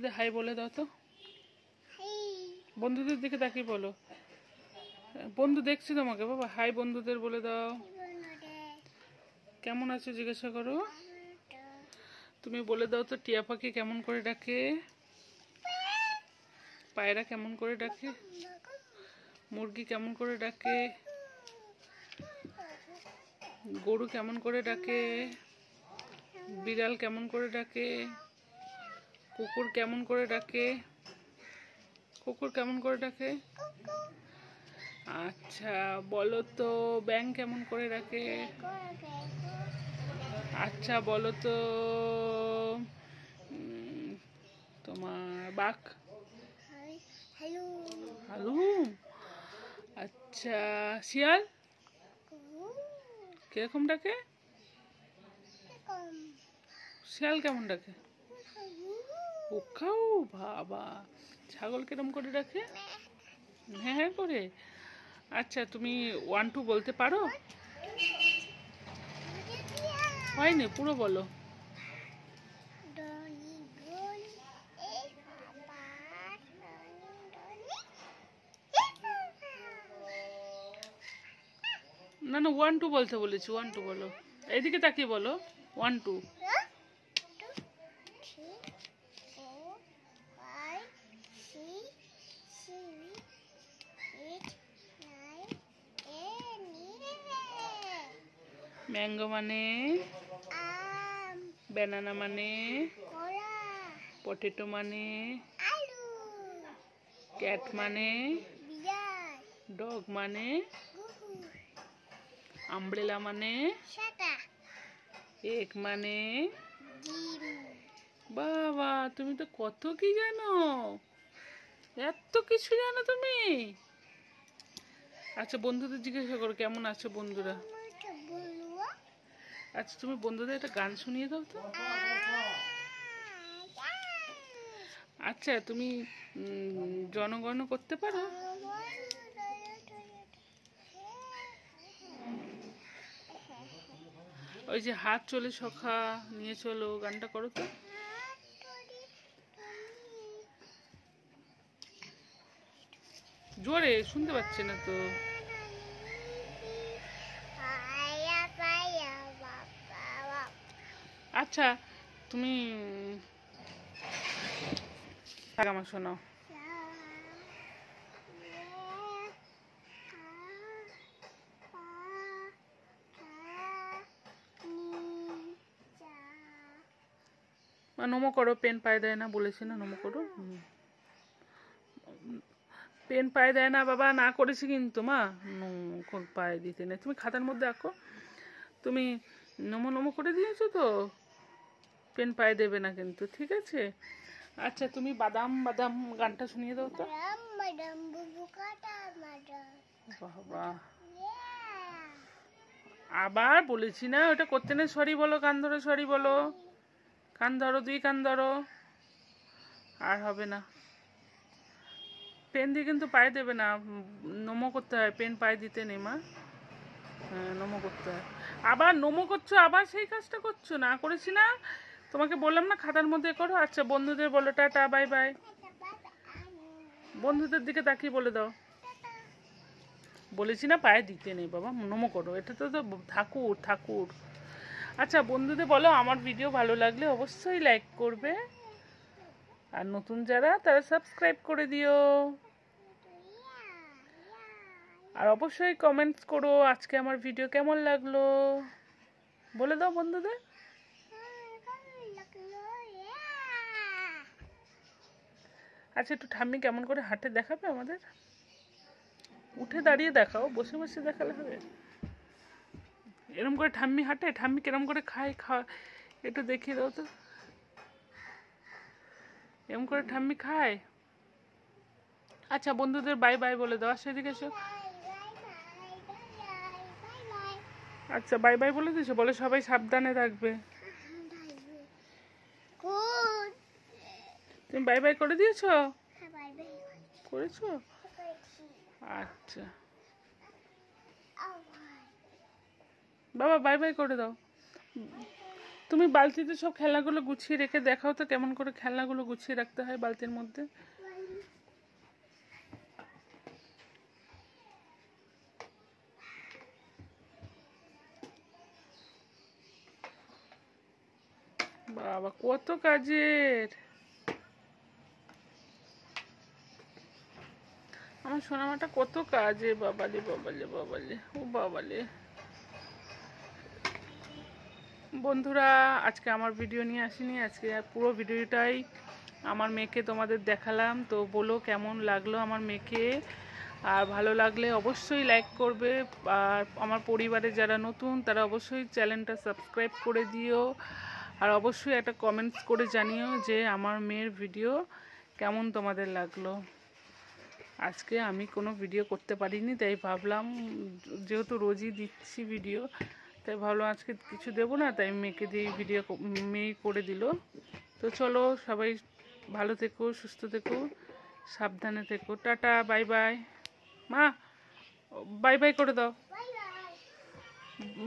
বন্ধুদের হাই বলে দাও তো। বন্ধুদের দিকে তাকিয়ে বলো। বন্ধু দেখছি তোমাকে বাবা, হাই বন্ধুদের বলে দাও। কেমন আছো জিজ্ঞাসা করো। তুমি বলে দাও তো টিয়া পাখি কেমন করে ডাকে, পায়রা কেমন করে ডাকে, মুরগি কেমন করে ডাকে, গরু কেমন করে ডাকে, বিড়াল কেমন করে ডাকে, কুকুর কেমন করে ডাকে, কুকুর কেমন করে ডাকে। আচ্ছা বলো তো ব্যাঙ কেমন করে ডাকে। আচ্ছা বলো তো তোমার বাঘ। হালুম। আচ্ছা শিয়াল কিরকম ডাকে, শিয়াল কেমন ডাকে, উখাও বাবা। ছাগল কিরম করে ডাকে, হ্যাঁ হ্যাঁ করে। আচ্ছা তুমি 1 2 বলতে পারো, হয়নি পুরো বলো। না না 1 2 বলতে বলেছি, 1 2 বলো, এইদিকে তাকিয়ে বলো 1 2। ম্যাঙ্গো মানে, ব্যানানা মানে, পটেটো মানে, ক্যাট মানে, ডগ মানে, আমব্রেলা মানে, এগ মানে। বাবা তুমি তো কত কি জানো, এত কিছু জানো তুমি। আচ্ছা বন্ধুদের জিজ্ঞাসা করো কেমন আছো বন্ধুরা। আচ্ছা তুমি বন্ধুদের একটা গান শুনিয়ে দাও তো। আচ্ছা তুমি জনগণ করতে পারো। ওই যে হাত চলে সখা নিয়ে চলো গানটা করো তো। জোরে শুনতে পাচ্ছি না তো। আচ্ছা তুমি আমার শোনাও। নমো করো, পেন পায়ে দেয় না বলেছি না, নমো করো। পেন পায়ে দেয় না বাবা, না করেছি কিন্তু মা, পায়ে দিতে নেই। তুমি খাতার মধ্যে আঁকো, তুমি নমো নমো করে দিয়েছো তো, পেন পায়ে দেবে না কিন্তু, ঠিক আছে। আচ্ছা তুমি বাদাম বাদাম গানটা শুনিয়ে দাও তো। বাবা আবার বলেছি না ওটা করতে নেই, সরি বলো, কান ধরো সরি বলো, কান ধরো 2 কান ধরো, আর হবে না। পেন দিয়ে কিন্তু পায়ে দেবে না, নমো করতে হয়, পেন পায়ে দিতে নেই মা। হ্যাঁ নমো করতে হয়। আবার নমো করছো, আবার সেই কাজটা করছো, না করেছি না তোমাকে বললাম না খাতার মধ্যে করো। আচ্ছা বন্ধুদের বলো টাটা বাই বাই, বন্ধুদের দিকে তাকিয়ে বলে দাও। বলেছি না পায়ে দিতে নেই বাবা, নমো করো, এটা তো ঠাকুর ঠাকুর। আচ্ছা বন্ধুদের বলো আমার ভিডিও ভালো লাগলে অবশ্যই লাইক করবে, আর নতুন যারা তারা সাবস্ক্রাইব করে দিও, আর অবশ্যই কমেন্টস করো আজকে আমার ভিডিও কেমন লাগলো, বলে দাও বন্ধুদের। আচ্ছা একটু ঠাম্মি কেমন করে হাঁটে দেখাবে আমাদের, উঠে দাঁড়িয়ে দেখাও, বসে বসে দেখালে হবে। এরম করে ঠাম্মি হাঁটে, ঠাম্মি কেরম করে খায়, একটু দেখিয়ে দাও তো, এরম করে ঠাম্মি খায়। আচ্ছা বন্ধুদের বাই বাই বলে দাও, সেদিকে এসো। আচ্ছা বাই বাই বলে দিয়েছো, বলে সবাই সাবধানে থাকবে। তুমি বাই বাই করে দিয়েছো, করেছো। আচ্ছা বাবা বাই বাই করে দাও। তুমি বালতিতে সব খেলনাগুলো গুছিয়ে রেখে দেখাও তো কেমন করে খেলনাগুলো গুছিয়ে রাখতে হয় বালতির মধ্যে। বাবা কত কাজের! আমার সোনামাটা কত কাজে, বাবালে বাবালে বাবালে, ও বাবালে। বন্ধুরা, আজকে আমার ভিডিও নিয়ে আসিনি, আজকে পুরো ভিডিওটাই আমার মেয়েকে তোমাদের দেখালাম। তো বলো কেমন লাগলো আমার মেয়েকে, আর ভালো লাগলে অবশ্যই লাইক করবে, আর আমার পরিবারে যারা নতুন তারা অবশ্যই চ্যানেলটা সাবস্ক্রাইব করে দিও, আর অবশ্যই একটা কমেন্টস করে জানিও যে আমার মেয়ের ভিডিও কেমন তোমাদের লাগলো। আজকে আমি কোনো ভিডিও করতে পারিনি, তাই ভাবলাম যেহেতু রোজই দিচ্ছি ভিডিও, তাই ভাবলাম আজকে কিছু দেবো না, তাই মেয়েকে দিয়ে ভিডিও মেয়ে করে দিল। তো চলো সবাই ভালো থেকো, সুস্থ থেকো, সাবধানে থেকো। Tata, bye bye. মা বাই বাই করে দাও,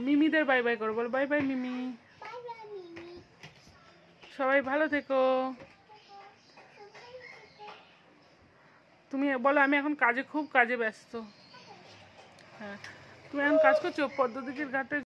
মিমিদের বাই বাই করো, বলো বাই বাই মিমি। সবাই ভালো থেকো। তুমি বলো আমি এখন খুব কাজে ব্যস্ত। হ্যাঁ, তুমি এখন কাজ করছো পদ্মদিঘির ঘাটে।